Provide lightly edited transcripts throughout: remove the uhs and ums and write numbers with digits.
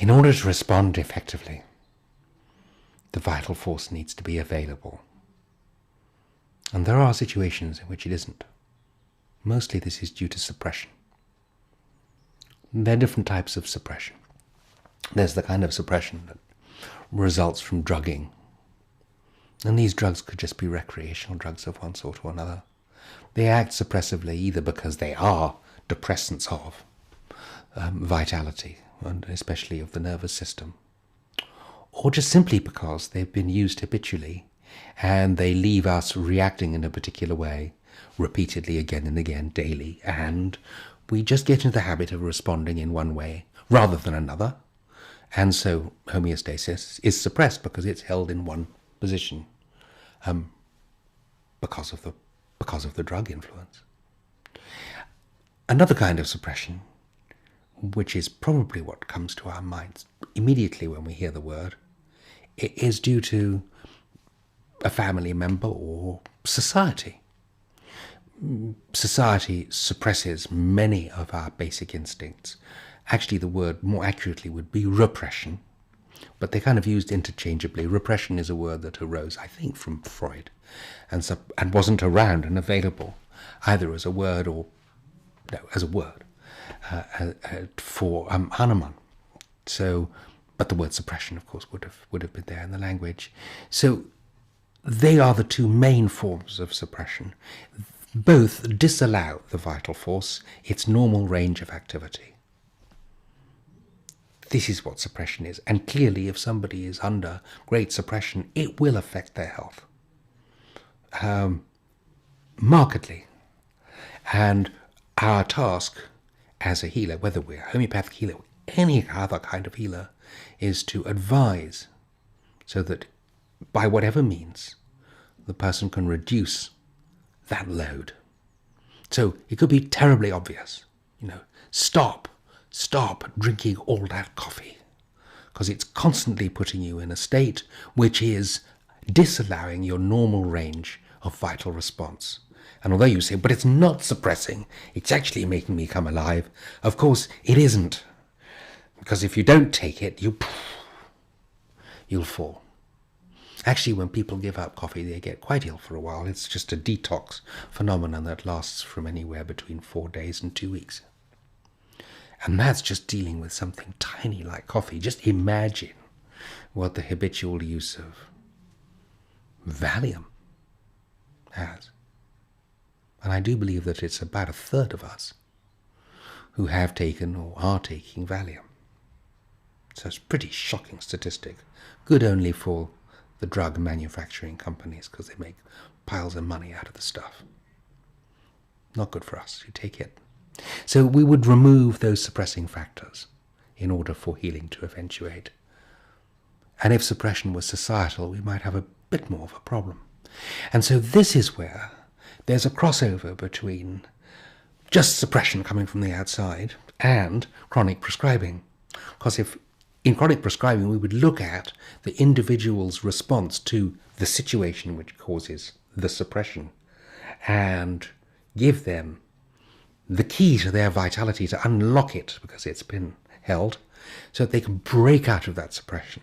In order to respond effectively, the vital force needs to be available. And there are situations in which it isn't. Mostly this is due to suppression. There are different types of suppression. There's the kind of suppression that results from drugging. And these drugs could just be recreational drugs of one sort or another. They act suppressively either because they are depressants of vitality, and especially of the nervous system, or just simply because they've been used habitually and they leave us reacting in a particular way repeatedly again and again daily, and we just get into the habit of responding in one way rather than another, and so homeostasis is suppressed because it's held in one position because of the drug influence. Another kind of suppression, which is probably what comes to our minds immediately when we hear the word, it is due to a family member or society. Society suppresses many of our basic instincts. Actually, the word more accurately would be repression, but they're kind of used interchangeably. Repression is a word that arose, I think, from Freud, and wasn't around and available either as a word or for Hahnemann. So, but the word suppression, of course, would have been there in the language. So, they are the two main forms of suppression. Both disallow the vital force its normal range of activity. This is what suppression is, and clearly, if somebody is under great suppression, it will affect their health markedly. And our task as a healer, whether we're a homeopathic healer or any other kind of healer, is to advise so that by whatever means the person can reduce that load. So it could be terribly obvious, stop drinking all that coffee, because it's constantly putting you in a state which is disallowing your normal range of vital response. And although you say, but it's not suppressing, it's actually making me come alive, of course it isn't. Because if you don't take it, you'll fall. Actually, when people give up coffee, they get quite ill for a while. It's just a detox phenomenon that lasts from anywhere between 4 days and 2 weeks. And that's just dealing with something tiny like coffee. Just imagine what the habitual use of Valium has. And I do believe that it's about a third of us who have taken or are taking Valium. So it's a pretty shocking statistic. Good only for the drug manufacturing companies because they make piles of money out of the stuff. Not good for us who take it. So we would remove those suppressing factors in order for healing to eventuate. And if suppression was societal, we might have a bit more of a problem. And so this is where there's a crossover between just suppression coming from the outside and chronic prescribing. Because if in chronic prescribing we would look at the individual's response to the situation which causes the suppression and give them the key to their vitality to unlock it because it's been held, so that they can break out of that suppression.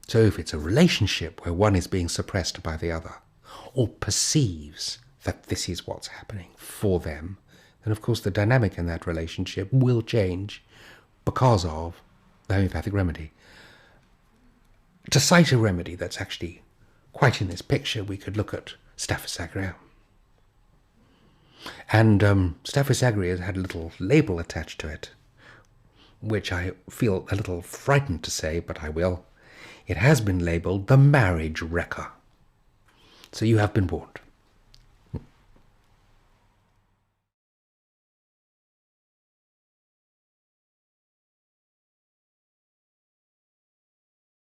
So if it's a relationship where one is being suppressed by the other, or perceives that this is what's happening for them, then of course the dynamic in that relationship will change because of the homeopathic remedy. To cite a remedy that's actually quite in this picture, we could look at Staphylococcus aureus. And Staphylococcus aureus had a little label attached to it, which I feel a little frightened to say, but I will. It has been labelled the marriage wrecker. So you have been warned.